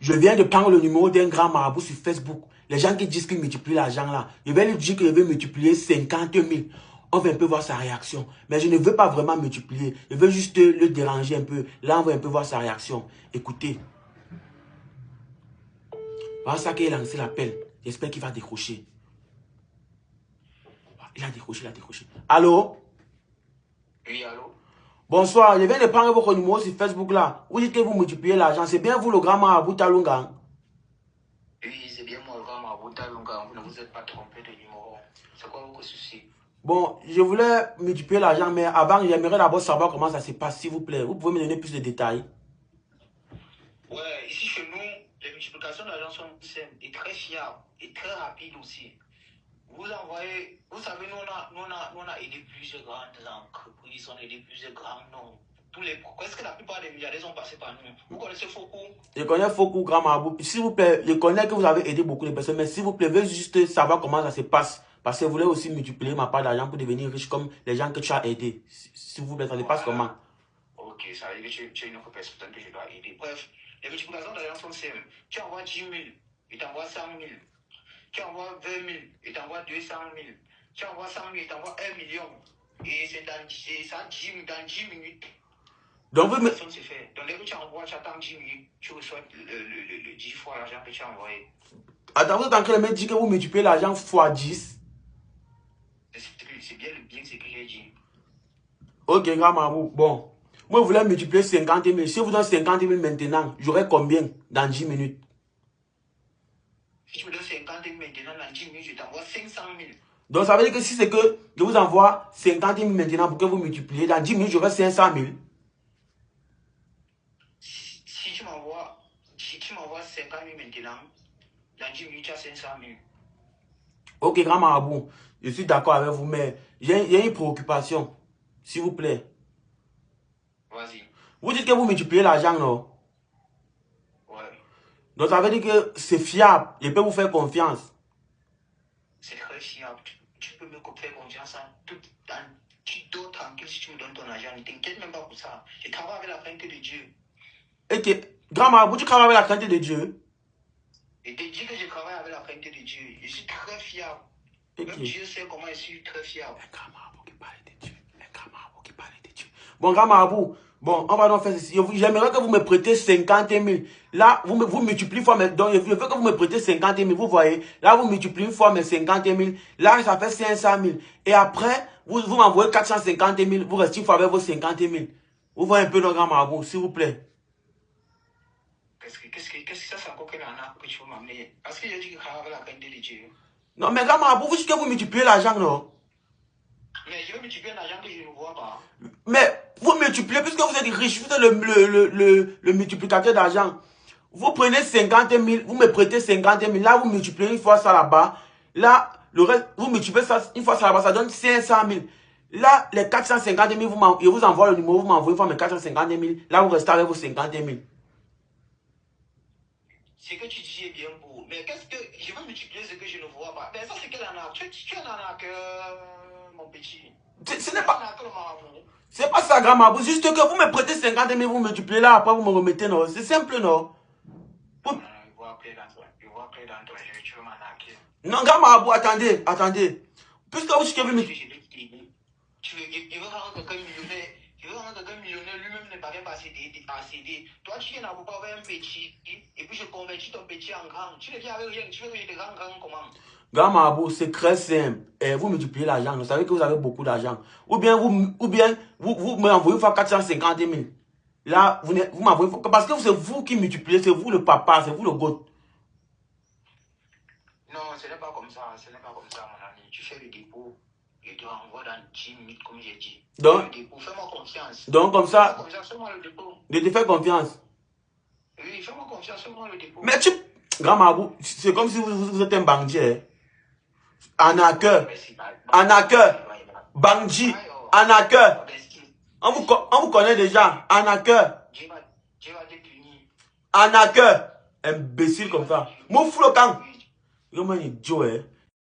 Je viens de prendre le numéro d'un grand marabout sur Facebook. Les gens qui disent qu'ils multiplient l'argent là. Je vais lui dire que je vais multiplier 50 000. On va un peu voir sa réaction. Mais je ne veux pas vraiment multiplier. Je veux juste le déranger un peu. Là, on va un peu voir sa réaction. Écoutez. Voilà ça qu'il a lancé l'appel. J'espère qu'il va décrocher. Il a décroché, il a décroché. Allô? Oui, allô? Bonsoir, je viens de prendre votre numéro sur Facebook là. Vous dites que vous multipliez l'argent. C'est bien vous le grand marabout Talunga? Oui, c'est bien moi le grand marabout Talunga. Vous ne vous êtes pas trompé de numéro. C'est quoi votre souci? Bon, je voulais multiplier l'argent, mais avant, j'aimerais d'abord savoir comment ça se passe, s'il vous plaît. Vous pouvez me donner plus de détails? Ouais, ici chez nous, les multiplications d'argent sont simples et très fiables et très rapides aussi. Vous envoyez, vous savez, nous on a aidé plusieurs grandes entreprises, on a aidé plusieurs grands noms. Presque la plupart des milliardaires sont passés par nous. Vous connaissez Foucault? Je connais Foucault, grand marabout. S'il vous plaît, je connais que vous avez aidé beaucoup de personnes, mais s'il vous plaît, veuillez juste savoir comment ça se passe. Parce que vous voulez aussi multiplier ma part d'argent pour devenir riche comme les gens que tu as aidés. S'il vous plaît, ça se passe comment? Ok, ça veut dire que tu es une autre personne que je dois aider. Bref, les multiplications d'argent sont simples. Tu envoies 10 000, il t'envoie 100 000. Tu envoies 20 000, il t'envoie 200 000. Tu envoies 100 000, il t'envoie 1 million. Et c'est dans 10 minutes. Donc, vous me... Ça se fait. Donc, dès que tu envoies, tu attends 10 minutes, tu reçois le 10 fois l'argent que tu as envoyé. Attends, vous êtes en train de me dire que vous multipliez l'argent x 10? C'est bien ce que j'ai dit. Ok, grand marabout. Bon. Moi, je voulais multiplier 50 000. Si je vous donne 50 000 maintenant, j'aurai combien dans 10 minutes? Si tu me donnes 50 000 maintenant, dans 10 minutes, je t'envoie 500 000. Donc, ça veut dire que si c'est que je vous envoie 50 000 maintenant pour que vous multipliez, dans 10 minutes, j'aurai 500 000. Si tu m'envoies 50 000 maintenant, dans 10 minutes, tu as 500 000. Ok, grand marabout, je suis d'accord avec vous, mais j'ai une préoccupation, s'il vous plaît. Vas-y. Vous dites que vous multipliez l'argent, non? Ouais. Donc, ça veut dire que c'est fiable. Je peux vous faire confiance. C'est très fiable. Tu peux me faire confiance tu dors tranquille si tu me donnes ton argent. Ne t'inquiète même pas pour ça. Je travaille avec la crainte de Dieu. Ok, grand marabout, tu travailles avec la crainte de Dieu? Et te dis que je travaille avec la crainte de Dieu. Je suis très fiable. Okay. Même Dieu sait comment je suis très fiable. Un grand marabout qui parle de Dieu. Un grand marabout qui parle de Dieu. Bon, grand marabout, bon, on va donc faire ceci. J'aimerais que vous me prêtez 50 000. Là, vous multipliez fois, donc je veux que vous me prêtez 50 000. Vous voyez, là, vous multipliez une fois mes 50 000. Là, ça fait 500 000. Et après, vous m'envoyez 450 000. Vous restez une fois avec vos 50 000. Vous voyez un peu le grand marabout, s'il vous plaît. Qu'est-ce que ça, c'est encore quelle arnaque que tu veux m'amener? Parce que j'ai dit que je travaille avec la crainte de Dieu. Non, mais grand marabout, vous dites que vous multipliez l'argent, non? Mais je vais multiplier l'argent que je ne vois pas. Mais vous multipliez, puisque vous êtes riche, vous êtes le multiplicateur d'argent. Vous prenez 50 000, vous me prêtez 50 000, là vous multipliez une fois ça là-bas. Là, le reste, vous multipliez ça une fois ça là-bas, ça donne 500 000. Là, les 450 000, je vous envoie le numéro, vous m'envoyez une fois mes 450 000. Là, vous restez avec vos 50 000. Ce que tu dis est bien beau. Mais qu'est-ce que je veux multiplier ce que je ne vois pas? Mais ça, c'est quelle arnaque? Tu es un arnaque, mon petit. Ce n'est pas. C'est pas ça, grand marabout. Juste que vous me prêtez 50 000, vous multipliez là, après vous me remettez, non? C'est simple, non? Je vois après dans toi. Je vois après dans toi. Tu veux m'arnaquer. Non, grand marabout, attendez, attendez. Puisque vous dites que vous multipliez. Il veut rendre quelqu'un millionnaire. Il veut rendre quelqu'un millionnaire. Lui-même ne parvient pas à céder. Toi, tu viens d'abord avec un petit. Et puis je convertis ton petit en grand. Tu ne viens avec rien. Tu veux que je te rende grand comment? Grand marabout, c'est très simple. Et vous multipliez l'argent. Vous savez que vous avez beaucoup d'argent. Ou bien vous m'envoyez une fois 450 000. Là, vous m'envoyez. Parce que c'est vous qui multipliez. C'est vous le papa. C'est vous le goût. Non, ce n'est pas comme ça. Ce n'est pas comme ça, mon ami. Tu fais le dépôt. Et tu renvoies dans 10 minutes, comme j'ai dit. Donc, fais-moi confiance. Donc, comme ça. Fais-moi confiance, fais-moi le dépôt. Je te fais confiance. Oui, fais-moi confiance, fais-moi le dépôt. Mais tu. Grand marabout, c'est comme si vous êtes un banquier. Arnaqueur. Arnaqueur. Bandit. Arnaqueur. On vous connaît déjà. Arnaqueur. Dieu va te punir. Arnaqueur. Imbécile comme ça. Mon flocant. Comment il est idiot, hein.